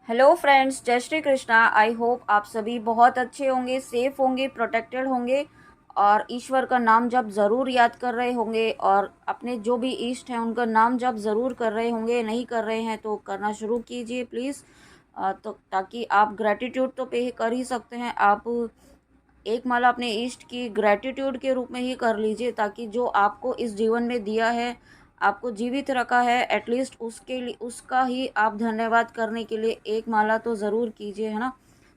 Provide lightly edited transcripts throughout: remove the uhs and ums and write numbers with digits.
Hello friends, जय Shri Krishna. I hope आप सभी बहुत अच्छे होंगे, सेफ होंगे, प्रोटेक्टेड होंगे और ईश्वर का नाम जप ज़रूर याद कर रहे होंगे और अपने जो भी इष्ट हैं उनका नाम जप ज़रूर कर रहे होंगे। नहीं कर रहे हैं तो करना शुरू कीजिए प्लीज़। तो ताकि आप ग्रैटिट्यूड तो पे कर ही सकते हैं। आप एक माला अपने इष्ट की ग्रैटिट्यूड के रूप में ही कर लीजिए, ताकि जो आपको इस जीवन में दिया है, आपको जीवित रखा है, एटलीस्ट उसके लिए उसका ही आप धन्यवाद करने के लिए एक माला तो ज़रूर कीजिए, है ना।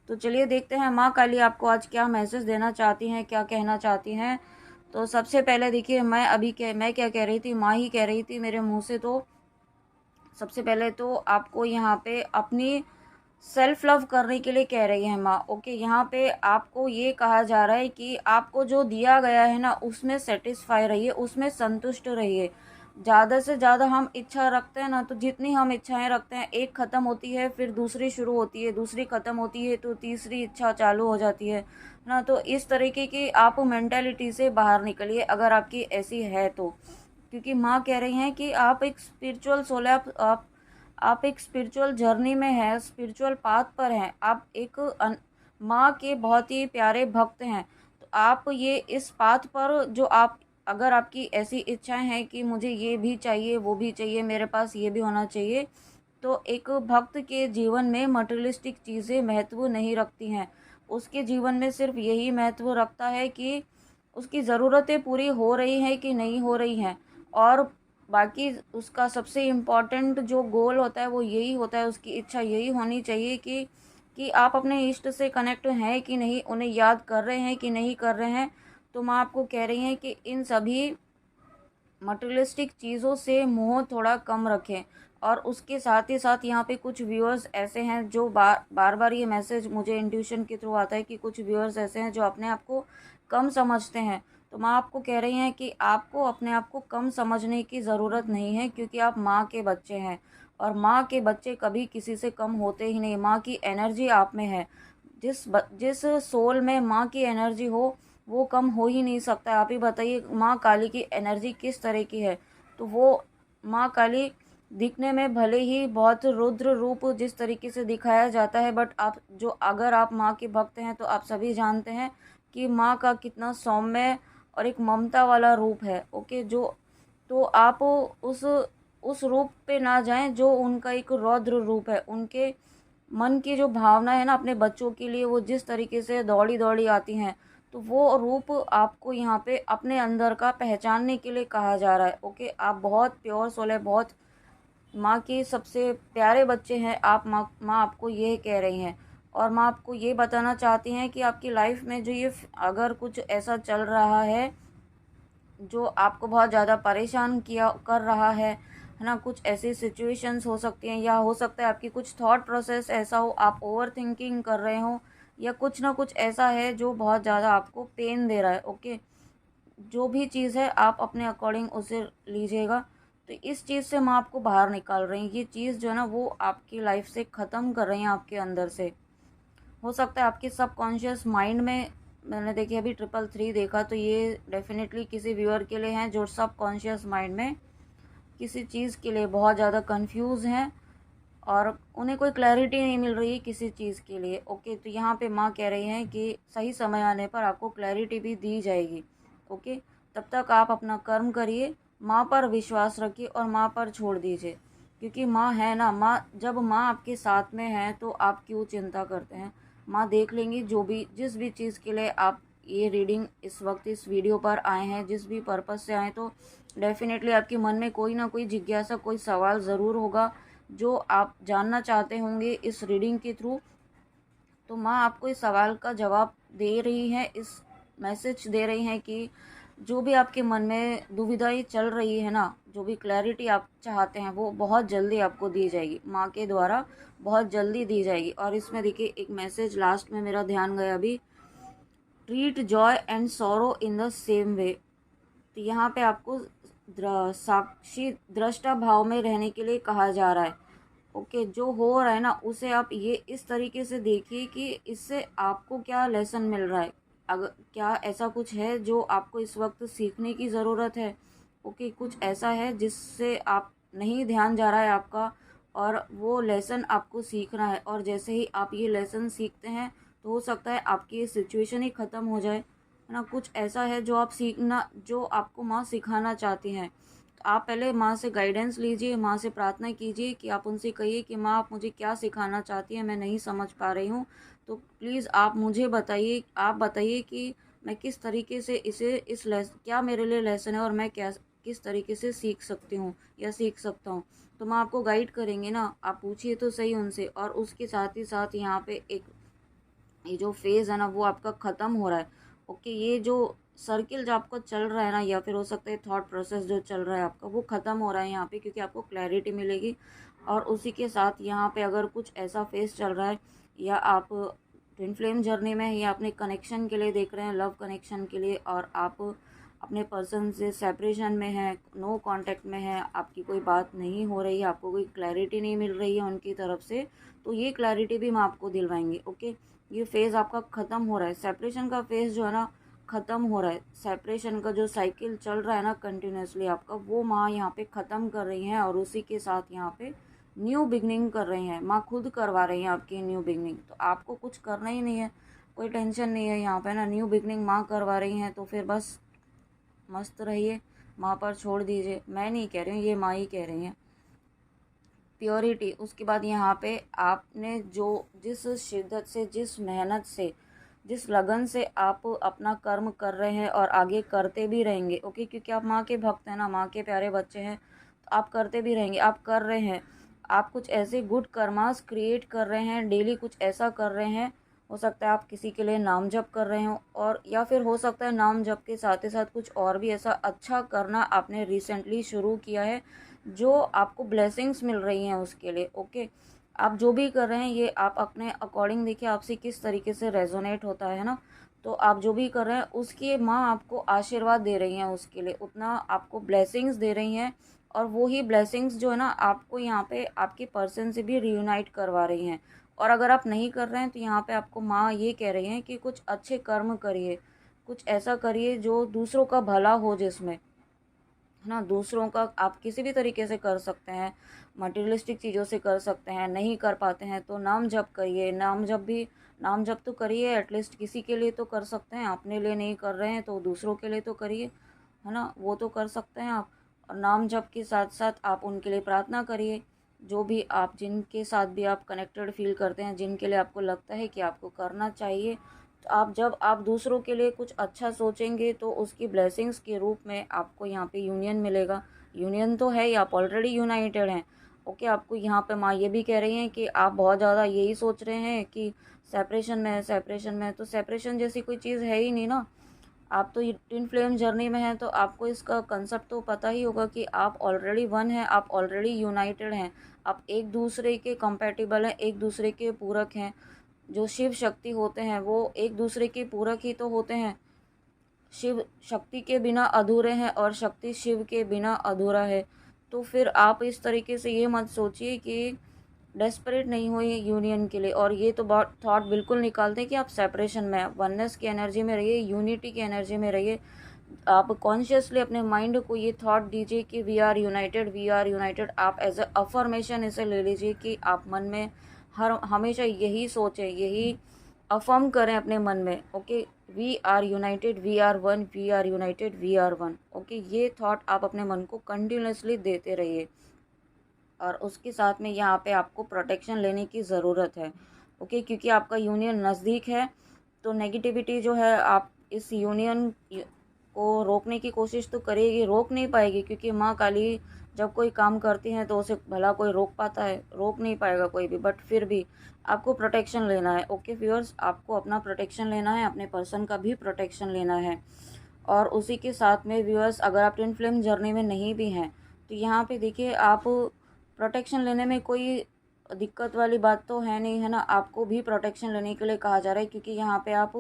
तो चलिए देखते हैं माँ काली आपको आज क्या मैसेज देना चाहती हैं, क्या कहना चाहती हैं। तो सबसे पहले देखिए, मैं क्या कह रही थी, माँ ही कह रही थी मेरे मुंह से। तो सबसे पहले तो आपको यहाँ पे अपनी सेल्फ लव करने के लिए कह रही है माँ। ओके, यहाँ पे आपको ये कहा जा रहा है कि आपको जो दिया गया है ना, उसमें सेटिस्फाई रहिए, उसमें संतुष्ट रहिए। ज़्यादा से ज़्यादा हम इच्छा रखते हैं ना, तो जितनी हम इच्छाएं रखते हैं, एक ख़त्म होती है फिर दूसरी शुरू होती है, दूसरी ख़त्म होती है तो तीसरी इच्छा चालू हो जाती है ना। तो इस तरीके की आप मेंटेलिटी से बाहर निकलिए अगर आपकी ऐसी है तो। क्योंकि माँ कह रही हैं कि आप एक स्पिरिचुअल सोल है, आप एक स्पिरिचुअल जर्नी में हैं, स्पिरिचुअल पाथ पर हैं। आप एक माँ के बहुत ही प्यारे भक्त हैं। तो आप ये इस पाथ पर जो आप, अगर आपकी ऐसी इच्छाएं हैं कि मुझे ये भी चाहिए, वो भी चाहिए, मेरे पास ये भी होना चाहिए, तो एक भक्त के जीवन में मटेरियलिस्टिक चीज़ें महत्व नहीं रखती हैं। उसके जीवन में सिर्फ यही महत्व रखता है कि उसकी ज़रूरतें पूरी हो रही हैं कि नहीं हो रही हैं। और बाकी उसका सबसे इम्पॉर्टेंट जो गोल होता है वो यही होता है, उसकी इच्छा यही होनी चाहिए कि आप अपने इष्ट से कनेक्ट हैं कि नहीं, उन्हें याद कर रहे हैं कि नहीं कर रहे हैं। तो माँ आपको कह रही हैं कि इन सभी मटेरियलिस्टिक चीज़ों से मोह थोड़ा कम रखें। और उसके साथ ही साथ यहाँ पे कुछ व्यूअर्स ऐसे हैं जो बार बार ये मैसेज मुझे इंट्यूशन के थ्रू आता है कि कुछ व्यूअर्स ऐसे हैं जो अपने आप को कम समझते हैं। तो माँ आपको कह रही हैं कि आपको अपने आप को कम समझने की ज़रूरत नहीं है, क्योंकि आप माँ के बच्चे हैं और माँ के बच्चे कभी किसी से कम होते ही नहीं। माँ की एनर्जी आप में है। जिस सोल में माँ की एनर्जी हो वो कम हो ही नहीं सकता। आप ही बताइए माँ काली की एनर्जी किस तरह की है। तो वो माँ काली दिखने में भले ही बहुत रुद्र रूप जिस तरीके से दिखाया जाता है, बट आप जो, अगर आप माँ के भक्त हैं तो आप सभी जानते हैं कि माँ का कितना सौम्य और एक ममता वाला रूप है। ओके, जो, तो आप उस रूप पे ना जाएं जो उनका एक रौद्र रूप है। उनके मन की जो भावना है ना अपने बच्चों के लिए, वो जिस तरीके से दौड़ी दौड़ी आती हैं, तो वो रूप आपको यहाँ पे अपने अंदर का पहचानने के लिए कहा जा रहा है। ओके, आप बहुत प्योर सोल है, बहुत माँ के सबसे प्यारे बच्चे हैं आप। माँ आपको ये कह रही हैं। और माँ आपको ये बताना चाहती हैं कि आपकी लाइफ में जो ये, अगर कुछ ऐसा चल रहा है जो आपको बहुत ज़्यादा परेशान किया कर रहा है ना, कुछ ऐसी सिचुएशंस हो सकती हैं, या हो सकता है आपकी कुछ थॉट प्रोसेस ऐसा हो, आप ओवर थिंकिंग कर रहे हो, या कुछ ना कुछ ऐसा है जो बहुत ज़्यादा आपको पेन दे रहा है। ओके, जो भी चीज़ है आप अपने अकॉर्डिंग उसे लीजिएगा। तो इस चीज़ से मैं आपको बाहर निकाल रही हूँ। ये चीज़ जो है ना वो आपकी लाइफ से ख़त्म कर रही हैं, आपके अंदर से। हो सकता है आपके सबकॉन्शियस माइंड में, मैंने देखिए अभी 333 देखा, तो ये डेफिनेटली किसी व्यूअर के लिए हैं जो सबकॉन्शियस माइंड में किसी चीज़ के लिए बहुत ज़्यादा कंफ्यूज हैं और उन्हें कोई क्लैरिटी नहीं मिल रही है किसी चीज़ के लिए। ओके, तो यहाँ पे माँ कह रही हैं कि सही समय आने पर आपको क्लैरिटी भी दी जाएगी। ओके, तब तक आप अपना कर्म करिए, माँ पर विश्वास रखिए और माँ पर छोड़ दीजिए। क्योंकि माँ है ना, माँ, जब माँ आपके साथ में है तो आप क्यों चिंता करते हैं। माँ देख लेंगी जो भी, जिस भी चीज़ के लिए आप ये रीडिंग इस वक्त इस वीडियो पर आए हैं, जिस भी पर्पज़ से आए, तो डेफिनेटली आपके मन में कोई ना कोई जिज्ञासा, कोई सवाल ज़रूर होगा जो आप जानना चाहते होंगे इस रीडिंग के थ्रू। तो माँ आपको इस सवाल का जवाब दे रही है, इस मैसेज दे रही हैं कि जो भी आपके मन में दुविधाएं चल रही है ना, जो भी क्लैरिटी आप चाहते हैं, वो बहुत जल्दी आपको दी जाएगी, माँ के द्वारा बहुत जल्दी दी जाएगी। और इसमें देखिए एक मैसेज लास्ट में मेरा ध्यान गया अभी, treat Joy and sorrow in the same way. तो यहाँ पे आपको साक्षी दृष्टा भाव में रहने के लिए कहा जा रहा है। ओके, जो हो रहा है ना उसे आप ये इस तरीके से देखिए कि इससे आपको क्या लेसन मिल रहा है। अगर क्या ऐसा कुछ है जो आपको इस वक्त सीखने की ज़रूरत है। ओके, कुछ ऐसा है जिससे आप नहीं ध्यान जा रहा है आपका और वो लेसन आपको सीखना है। और जैसे ही आप ये लेसन सीखते हैं तो हो सकता है आपकी ये सिचुएशन ही ख़त्म हो जाए, है ना। कुछ ऐसा है जो आप सीखना, जो आपको माँ सिखाना चाहती हैं। तो आप पहले माँ से गाइडेंस लीजिए, माँ से प्रार्थना कीजिए कि आप उनसे कहिए कि माँ आप मुझे क्या सिखाना चाहती हैं, मैं नहीं समझ पा रही हूँ, तो प्लीज़ आप मुझे बताइए, आप बताइए कि मैं किस तरीके से इस क्या मेरे लिए लेसन है और मैं क्या किस तरीके से सीख सकती हूँ या सीख सकता हूँ। तो माँ आपको गाइड करेंगे ना, आप पूछिए तो सही उनसे। और उसके साथ ही साथ यहाँ पे एक ये जो फेज़ है ना वो आपका ख़त्म हो रहा है। ओके, ये जो सर्किल जो आपका चल रहा है ना, या फिर हो सकता है थॉट प्रोसेस जो चल रहा है आपका, वो ख़त्म हो रहा है यहाँ पे, क्योंकि आपको क्लैरिटी मिलेगी। और उसी के साथ यहाँ पे अगर कुछ ऐसा फेज़ चल रहा है, या आप ट्विन फ्लेम जर्नी में, या अपने कनेक्शन के लिए देख रहे हैं, लव कनेक्शन के लिए, और आप अपने पर्सन से सेपरेशन में है, नो कांटेक्ट में है, आपकी कोई बात नहीं हो रही है, आपको कोई क्लैरिटी नहीं मिल रही है उनकी तरफ से, तो ये क्लैरिटी भी हम आपको दिलवाएंगे। ओके, ये फेज़ आपका ख़त्म हो रहा है, सेपरेशन का फेज़ जो है ना ख़त्म हो रहा है। सेपरेशन का जो साइकिल चल रहा है ना कंटिन्यूसली आपका, वो माँ यहाँ पे ख़त्म कर रही हैं। और उसी के साथ यहाँ पे न्यू बिगनिंग कर रही हैं, माँ खुद करवा रही हैं आपकी न्यू बिगनिंग। तो आपको कुछ करना ही नहीं है, कोई टेंशन नहीं है यहाँ पे ना, न्यू बिगनिंग माँ करवा रही हैं। तो फिर बस मस्त रहिए, माँ पर छोड़ दीजिए। मैं नहीं कह रही हूँ, ये माँ ही कह रही हैं। प्योरिटी, उसके बाद यहाँ पे आपने जो जिस शिद्दत से, जिस मेहनत से, जिस लगन से आप अपना कर्म कर रहे हैं और आगे करते भी रहेंगे। ओके, क्योंकि आप माँ के भक्त हैं ना, माँ के प्यारे बच्चे हैं, तो आप करते भी रहेंगे, आप कर रहे हैं। आप कुछ ऐसे गुड कर्मास क्रिएट कर रहे हैं, डेली कुछ ऐसा कर रहे हैं। हो सकता है आप किसी के लिए नाम जप कर रहे हो, और या फिर हो सकता है नाम जप के साथ ही साथ कुछ और भी ऐसा अच्छा करना आपने रिसेंटली शुरू किया है, जो आपको ब्लेसिंग्स मिल रही हैं उसके लिए। ओके, आप जो भी कर रहे हैं ये आप अपने अकॉर्डिंग देखिए आपसे किस तरीके से रेजोनेट होता है ना। तो आप जो भी कर रहे हैं उसके माँ आपको आशीर्वाद दे रही हैं, उसके लिए उतना आपको ब्लेसिंग्स दे रही हैं। और वो ही ब्लेसिंग्स जो है ना आपको यहाँ पे आपके पर्सन से भी रियूनाइट करवा रही हैं। और अगर आप नहीं कर रहे हैं तो यहाँ पे आपको माँ ये कह रही हैं कि कुछ अच्छे कर्म करिए, कुछ ऐसा करिए जो दूसरों का भला हो, जिसमें, है ना, दूसरों का आप किसी भी तरीके से कर सकते हैं, मटेरियलिस्टिक चीज़ों से कर सकते हैं। नहीं कर पाते हैं तो नाम जप करिए, नाम जप तो करिए, एटलीस्ट किसी के लिए तो कर सकते हैं। अपने लिए नहीं कर रहे हैं तो दूसरों के लिए तो करिए, है ना, वो तो कर सकते हैं आप। और नाम जप के साथ साथ आप उनके लिए प्रार्थना करिए, जो भी आप, जिनके साथ भी आप कनेक्टेड फील करते हैं, जिनके लिए आपको लगता है कि आपको करना चाहिए। तो आप जब आप दूसरों के लिए कुछ अच्छा सोचेंगे तो उसकी ब्लेसिंग्स के रूप में आपको यहाँ पे यूनियन मिलेगा। यूनियन तो है ही, आप ऑलरेडी यूनाइटेड हैं। ओके, आपको यहाँ पे माँ ये भी कह रही हैं कि आप बहुत ज़्यादा यही सोच रहे हैं कि सेपरेशन में है, सेपरेशन में है, तो सेपरेशन जैसी कोई चीज़ है ही नहीं ना। आप तो ट्विन फ्लेम जर्नी में हैं तो आपको इसका कंसेप्ट तो पता ही होगा कि आप ऑलरेडी वन हैं, आप ऑलरेडी यूनाइटेड हैं, आप एक दूसरे के कंपैटिबल हैं, एक दूसरे के पूरक हैं। जो शिव शक्ति होते हैं वो एक दूसरे के पूरक ही तो होते हैं। शिव शक्ति के बिना अधूरे हैं और शक्ति शिव के बिना अधूरा है। तो फिर आप इस तरीके से ये मत सोचिए कि डेस्परेट नहीं हो ये यूनियन के लिए, और ये तो बहुत थॉट बिल्कुल निकालते हैं कि आप सेपरेशन में, वननेस की एनर्जी में रहिए, यूनिटी की एनर्जी में रहिए। आप कॉन्शियसली अपने माइंड को ये थॉट दीजिए कि we are united, we are united. आप एज अ अफर्मेशन इसे ले लीजिए कि आप मन में हर हमेशा यही सोचें, यही अफर्म करें अपने मन में। Okay, we are united, we are one, we are united, we are one. Okay, ये थॉट आप अपने मन को कंटिन्यूसली देते रहिए। और उसके साथ में यहाँ पे आपको प्रोटेक्शन लेने की ज़रूरत है। ओके, क्योंकि आपका यूनियन नज़दीक है, तो नेगेटिविटी जो है आप इस यूनियन को रोकने की कोशिश तो करेगी, रोक नहीं पाएगी, क्योंकि माँ काली जब कोई काम करती हैं तो उसे भला कोई रोक पाता है, रोक नहीं पाएगा कोई भी। बट फिर भी आपको प्रोटेक्शन लेना है। ओके व्यूअर्स, आपको अपना प्रोटेक्शन लेना है, अपने पर्सन का भी प्रोटेक्शन लेना है। और उसी के साथ में व्यूअर्स, अगर आप ट्विन फ्लेम जर्नी में नहीं भी हैं तो यहाँ पे देखिए, आप प्रोटेक्शन लेने में कोई दिक्कत वाली बात तो है नहीं, है ना। आपको भी प्रोटेक्शन लेने के लिए कहा जा रहा है, क्योंकि यहाँ पे आप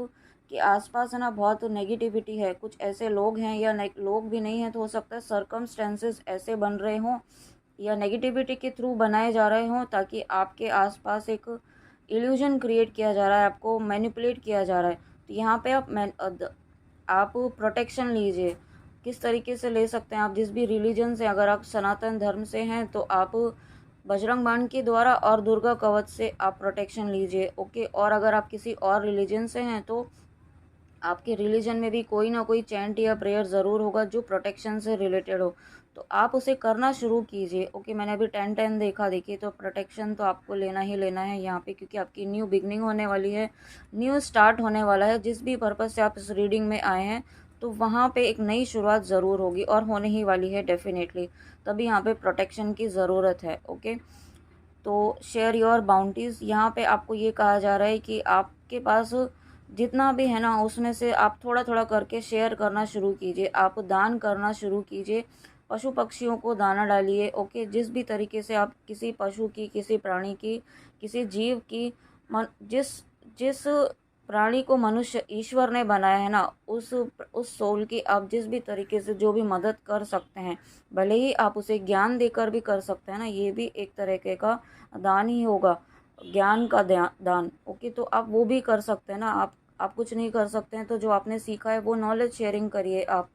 के आसपास है ना बहुत नेगेटिविटी है। कुछ ऐसे लोग हैं, या लोग भी नहीं हैं तो हो सकता है सर्कमस्टेंसेस ऐसे बन रहे हों या नेगेटिविटी के थ्रू बनाए जा रहे हों, ताकि आपके आसपास एक इल्यूजन क्रिएट किया जा रहा है, आपको मैनिपुलेट किया जा रहा है। तो यहाँ पे आप प्रोटेक्शन लीजिए। किस तरीके से ले सकते हैं, आप जिस भी रिलीजन से, अगर आप सनातन धर्म से हैं तो आप बजरंग बाण के द्वारा और दुर्गा कवच से आप प्रोटेक्शन लीजिए। ओके, और अगर आप किसी और रिलीजन से हैं तो आपके रिलीजन में भी कोई ना कोई चैंट या प्रेयर ज़रूर होगा जो प्रोटेक्शन से रिलेटेड हो, तो आप उसे करना शुरू कीजिए। ओके, मैंने अभी 10-10 देखा। देखिए, तो प्रोटेक्शन तो आपको लेना ही लेना है यहाँ पे, क्योंकि आपकी न्यू बिगनिंग होने वाली है, न्यू स्टार्ट होने वाला है। जिस भी पर्पज़ से आप इस रीडिंग में आए हैं, तो वहाँ पे एक नई शुरुआत ज़रूर होगी और होने ही वाली है डेफिनेटली। तभी यहाँ पे प्रोटेक्शन की ज़रूरत है। ओके, तो शेयर योर बाउंटीज़, यहाँ पे आपको ये कहा जा रहा है कि आपके पास जितना भी है ना, उसमें से आप थोड़ा थोड़ा करके शेयर करना शुरू कीजिए। आप दान करना शुरू कीजिए, पशु पक्षियों को दाना डालिए। ओके, जिस भी तरीके से आप किसी पशु की, किसी प्राणी की, किसी जीव की, जिस जिस प्राणी को मनुष्य ईश्वर ने बनाया है ना, उस सोल की आप जिस भी तरीके से जो भी मदद कर सकते हैं, भले ही आप उसे ज्ञान देकर भी कर सकते हैं ना, ये भी एक तरीके का दान ही होगा, ज्ञान का दान। ओके, तो आप वो भी कर सकते हैं ना। आप कुछ नहीं कर सकते हैं तो जो आपने सीखा है वो नॉलेज शेयरिंग करिए आप।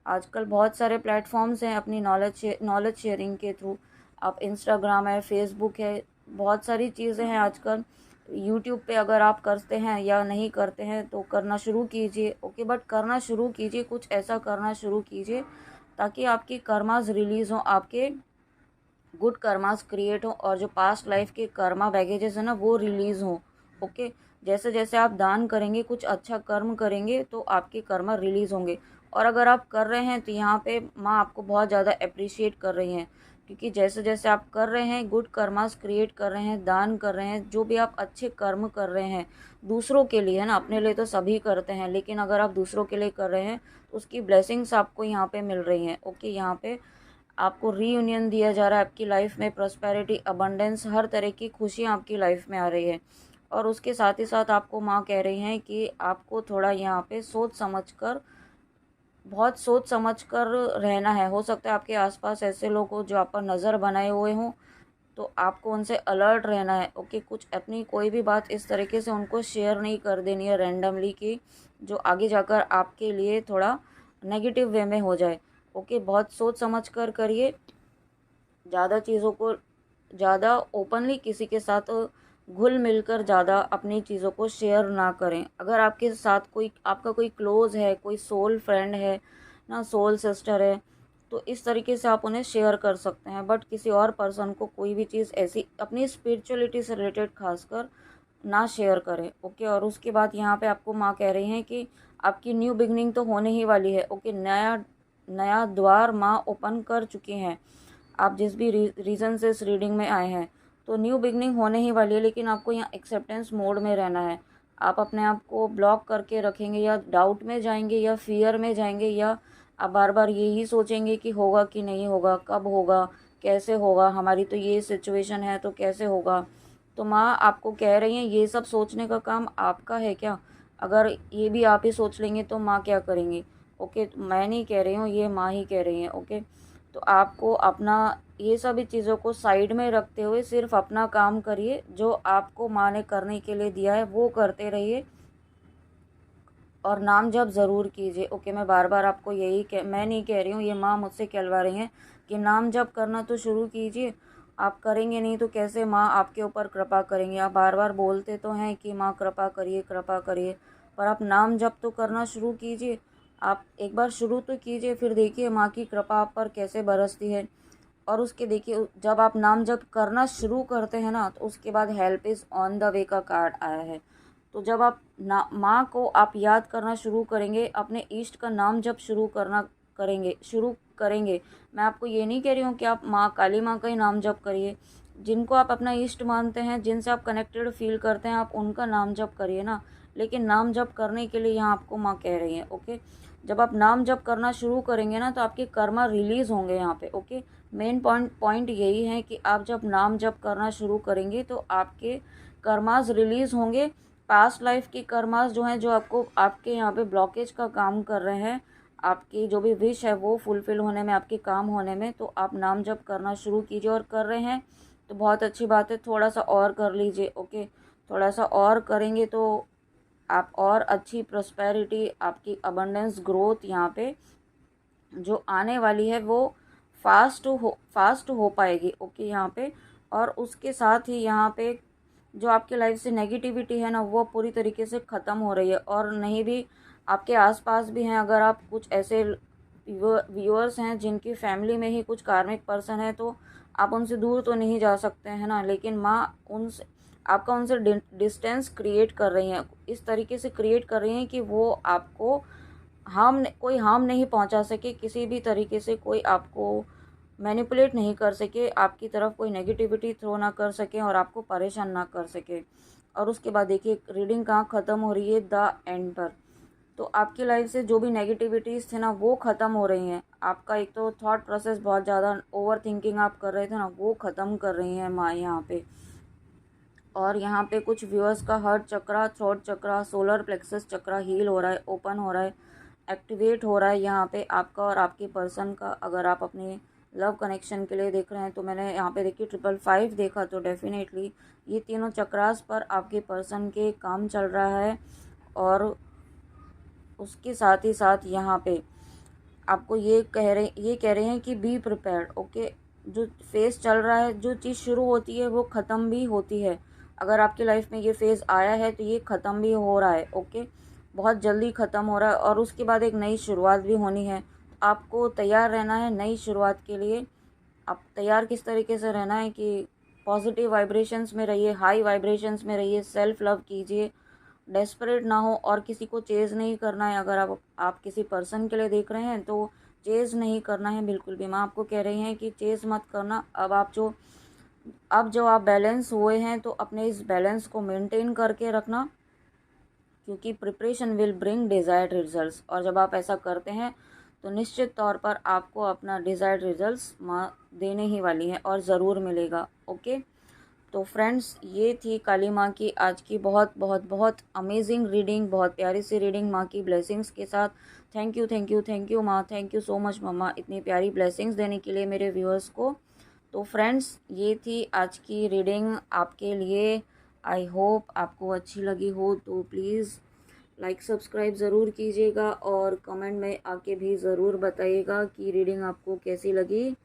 आजकल बहुत सारे प्लेटफॉर्म्स हैं अपनी नॉलेज शेयरिंग के थ्रू। आप इंस्टाग्राम है, फेसबुक है, बहुत सारी चीज़ें हैं आजकल। यूट्यूब पे अगर आप करते हैं या नहीं करते हैं तो करना शुरू कीजिए। ओके, बट करना शुरू कीजिए, कुछ ऐसा करना शुरू कीजिए ताकि आपकी कर्मास रिलीज़ हों, आपके गुड कर्मास क्रिएट हो, और जो पास्ट लाइफ के कर्मा बैगेजेस है ना वो रिलीज़ हो। ओके, जैसे जैसे आप दान करेंगे, कुछ अच्छा कर्म करेंगे, तो आपके कर्मा रिलीज़ होंगे। और अगर आप कर रहे हैं तो यहाँ पे माँ आपको बहुत ज़्यादा अप्रिशिएट कर रही हैं, क्योंकि जैसे जैसे आप कर रहे हैं, गुड कर्मास क्रिएट कर रहे हैं, दान कर रहे हैं, जो भी आप अच्छे कर्म कर रहे हैं दूसरों के लिए, है ना, अपने लिए तो सभी करते हैं, लेकिन अगर आप दूसरों के लिए कर रहे हैं तो उसकी ब्लेसिंग्स आपको यहाँ पे मिल रही हैं। ओके, यहाँ पे आपको रीयूनियन दिया जा रहा है, आपकी लाइफ में प्रॉस्पेरिटी, अबंडेंस, हर तरह की खुशियाँ आपकी लाइफ में आ रही है। और उसके साथ ही साथ आपको माँ कह रही हैं कि आपको थोड़ा यहाँ पे बहुत सोच समझ कर रहना है। हो सकता है आपके आसपास ऐसे लोग हो जो आप पर नज़र बनाए हुए हों, तो आपको उनसे अलर्ट रहना है। ओके, कुछ अपनी कोई भी बात इस तरीके से उनको शेयर नहीं कर देनी है रैंडमली, कि जो आगे जाकर आपके लिए थोड़ा नेगेटिव वे में हो जाए। ओके, बहुत सोच समझ कर करिए। ज़्यादा चीज़ों को ज़्यादा ओपनली किसी के साथ घुल मिलकर ज़्यादा अपनी चीज़ों को शेयर ना करें। अगर आपके साथ कोई आपका कोई क्लोज़ है, कोई सोल फ्रेंड है ना, सोल सिस्टर है, तो इस तरीके से आप उन्हें शेयर कर सकते हैं। बट किसी और पर्सन को कोई भी चीज़ ऐसी अपनी स्पिरिचुअलिटी से रिलेटेड खासकर ना शेयर करें। ओके, और उसके बाद यहाँ पे आपको माँ कह रही हैं कि आपकी न्यू बिगनिंग तो होने ही वाली है। ओके, नया नया द्वार माँ ओपन कर चुकी हैं। आप जिस भी रीज़न से इस रीडिंग में आए हैं, तो न्यू बिगनिंग होने ही वाली है, लेकिन आपको यहाँ एक्सेप्टेंस मोड में रहना है। आप अपने आप को ब्लॉक करके रखेंगे, या डाउट में जाएंगे, या फियर में जाएंगे, या आप बार बार यही सोचेंगे कि होगा कि नहीं होगा, कब होगा, कैसे होगा, हमारी तो ये सिचुएशन है तो कैसे होगा। तो माँ आपको कह रही हैं ये सब सोचने का काम आपका है क्या? अगर ये भी आप ही सोच लेंगे तो माँ क्या करेंगी? ओके, तो मैं नहीं कह रही हूँ, ये माँ ही कह रही हैं। ओके, तो आपको अपना ये सभी चीज़ों को साइड में रखते हुए सिर्फ अपना काम करिए, जो आपको माँ ने करने के लिए दिया है वो करते रहिए, और नाम जप ज़रूर कीजिए। ओके, मैं बार बार आपको मैं नहीं कह रही हूँ, ये माँ मुझसे कहलवा रही हैं कि नाम जप करना तो शुरू कीजिए। आप करेंगे नहीं तो कैसे माँ आपके ऊपर कृपा करेंगे? आप बार बार बोलते तो हैं कि माँ कृपा करिए, कृपा करिए, पर आप नाम जप तो करना शुरू कीजिए। आप एक बार शुरू तो कीजिए, फिर देखिए माँ की कृपा आप पर कैसे बरसती है। और उसके देखिए, जब आप नाम जप करना शुरू करते हैं ना, तो उसके बाद help is on the way का कार्ड आया है। तो जब आप माँ को आप याद करना शुरू करेंगे, अपने इष्ट का नाम जप शुरू करेंगे। मैं आपको ये नहीं कह रही हूँ कि आप माँ काली माँ का ही नाम जप करिए। जिनको आप अपना इष्ट मानते हैं, जिनसे आप कनेक्टेड फील करते हैं, आप उनका नाम जप करिए ना। लेकिन नाम जप करने के लिए यहाँ आपको माँ कह रही है। ओके, जब आप नाम जप करना शुरू करेंगे ना, तो आपके कर्मा रिलीज़ होंगे यहाँ पे। ओके, मेन पॉइंट यही है कि आप जब नाम जप करना शुरू करेंगे तो आपके कर्मास रिलीज़ होंगे। पास्ट लाइफ के कर्मास जो हैं, जो आपको आपके यहाँ पे ब्लॉकेज का काम कर रहे हैं, आपकी जो भी विश है वो फुलफ़िल होने में, आपके काम होने में, तो आप नाम जप करना शुरू कीजिए। और कर रहे हैं तो बहुत अच्छी बात है, थोड़ा सा और कर लीजिए। ओके, थोड़ा सा और करेंगे तो आप और अच्छी प्रॉस्पेरिटी, आपकी अबंडेंस, ग्रोथ यहाँ पे जो आने वाली है वो फास्ट हो पाएगी। ओके, यहाँ पे और उसके साथ ही यहाँ पे जो आपके लाइफ से नेगेटिविटी है ना, वो पूरी तरीके से ख़त्म हो रही है। और नहीं भी आपके आसपास भी हैं, अगर आप कुछ ऐसे व्यूअर्स हैं जिनकी फैमिली में ही कुछ कार्मिक पर्सन है, तो आप उनसे दूर तो नहीं जा सकते हैं ना, लेकिन माँ उनसे आपका उनसे डिस्टेंस क्रिएट कर रही हैं, इस तरीके से क्रिएट कर रही हैं कि वो आपको कोई हार्म नहीं पहुंचा सके, किसी भी तरीके से कोई आपको मैनिपुलेट नहीं कर सके, आपकी तरफ कोई नेगेटिविटी थ्रो ना कर सके और आपको परेशान ना कर सके। और उसके बाद देखिए रीडिंग कहाँ ख़त्म हो रही है, द एंड पर। तो आपकी लाइफ से जो भी नेगेटिविटीज़ थे ना, वो ख़त्म हो रही हैं। आपका एक तो थॉट प्रोसेस बहुत ज़्यादा ओवर थिंकिंग आप कर रहे थे ना, वो ख़त्म कर रही हैं माँ यहाँ पे। और यहाँ पे कुछ व्यूअर्स का हार्ट चक्रा, थ्रोट चक्रा, सोलर प्लेक्सस चक्रा हील हो रहा है, ओपन हो रहा है, एक्टिवेट हो रहा है यहाँ पे आपका और आपके पर्सन का। अगर आप अपने लव कनेक्शन के लिए देख रहे हैं तो मैंने यहाँ पे देखिए 555 देखा, तो डेफिनेटली ये तीनों चक्रास पर आपके पर्सन के काम चल रहा है। और उसके साथ ही साथ यहाँ पे आपको ये कह रहे हैं कि बी प्रिपेयर्ड। ओके, जो फेज़ चल रहा है, जो चीज़ शुरू होती है वो ख़त्म भी होती है। अगर आपकी लाइफ में ये फेज़ आया है तो ये ख़त्म भी हो रहा है। ओके, बहुत जल्दी ख़त्म हो रहा है और उसके बाद एक नई शुरुआत भी होनी है। आपको तैयार रहना है नई शुरुआत के लिए। आप तैयार किस तरीके से रहना है कि पॉजिटिव वाइब्रेशंस में रहिए, हाई वाइब्रेशंस में रहिए, सेल्फ लव कीजिए, डेस्परेट ना हो और किसी को चेज़ नहीं करना है। अगर आप किसी पर्सन के लिए देख रहे हैं तो चेज़ नहीं करना है बिल्कुल भी। माँ आपको कह रही हैं कि चेज़ मत करना। अब जो आप बैलेंस हुए हैं तो अपने इस बैलेंस को मेंटेन करके रखना, क्योंकि preparation will bring desired results. और जब आप ऐसा करते हैं तो निश्चित तौर पर आपको अपना डिज़ायर्ड रिजल्ट्स माँ देने ही वाली है और ज़रूर मिलेगा। ओके, तो फ्रेंड्स ये थी काली माँ की आज की बहुत बहुत बहुत अमेजिंग रीडिंग, बहुत प्यारी सी रीडिंग माँ की ब्लेसिंग्स के साथ। Thank you thank you thank you माँ, थैंक यू सो मच मम्मा, इतनी प्यारी ब्लेसिंग्स देने के लिए मेरे व्यूअर्स को। तो फ्रेंड्स ये थी आज की रीडिंग आपके लिए। आई होप आपको अच्छी लगी हो, तो प्लीज़ लाइक सब्सक्राइब ज़रूर कीजिएगा और कमेंट में आके भी ज़रूर बताइएगा कि रीडिंग आपको कैसी लगी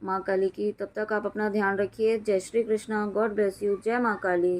माँ काली की। तब तक आप अपना ध्यान रखिए। जय Shri Krishna, God bless you, जय माँ काली।